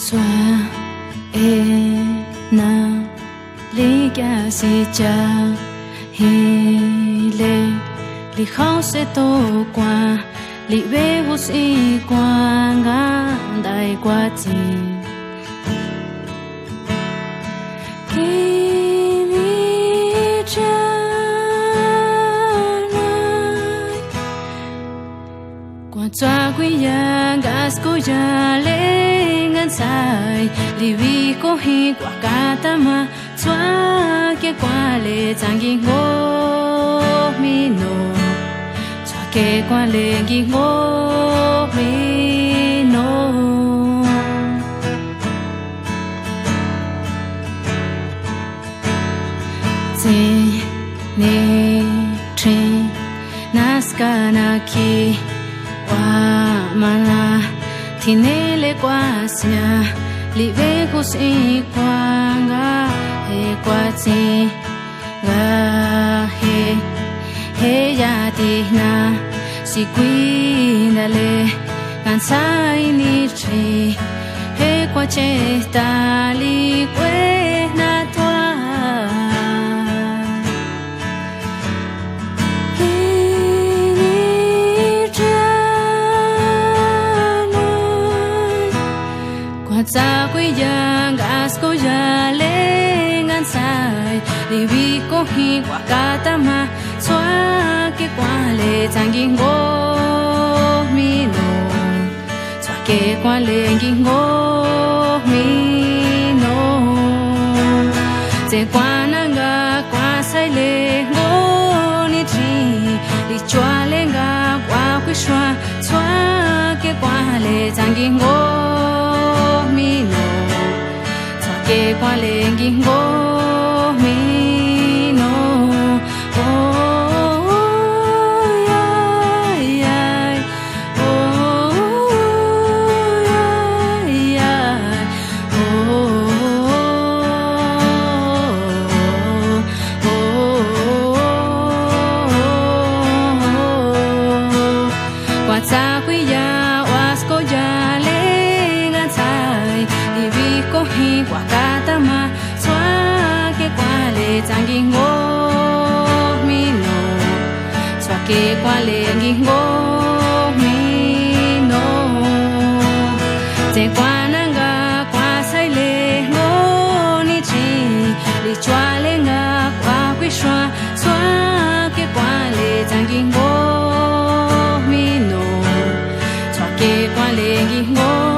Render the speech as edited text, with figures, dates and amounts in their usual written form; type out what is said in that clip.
xóa na lý cả si cha hi lệ lý khó sẽ tô qua lý về vô si qua ngã đại qua chi Chua quy ya gas ko ya le ngan sai li vi ko hi kwa ka ta ma chua ke kwa le chang gi ngo mi no chua ke kwa le gi ngo mi no si ne tri naska na ki mana tinele kwasnya live kusi kwanga he kwati ga he ya tina si kwindale kansai ni tri he kwache tali kwe na twa sa quy giang gas ko ya le ngan sai li vi ko hi kwa ka ta ma xóa ke kwa le chang gi ngo mi no xóa ke kwa le gi ngo mi no je kwa na nga kwa sai le ngo ni tri li chwa le nga kwa kwi xóa ke kwa le chang gi ngo ke kwa le ngi ngo mi no oh ya ya oh ya ya kwa sa quy ya was ko ya le ngan sai di vi ko hi kwa ma xóa ke kwa le chang gi ngo mi no xóa ke kwa le gi ngo mi no je kwa na nga kwa sai le ngo ni chi li chwa le nga kwa kwi xóa ke kwa le chang gi ngo mi no xóa ke kwa le gi ngo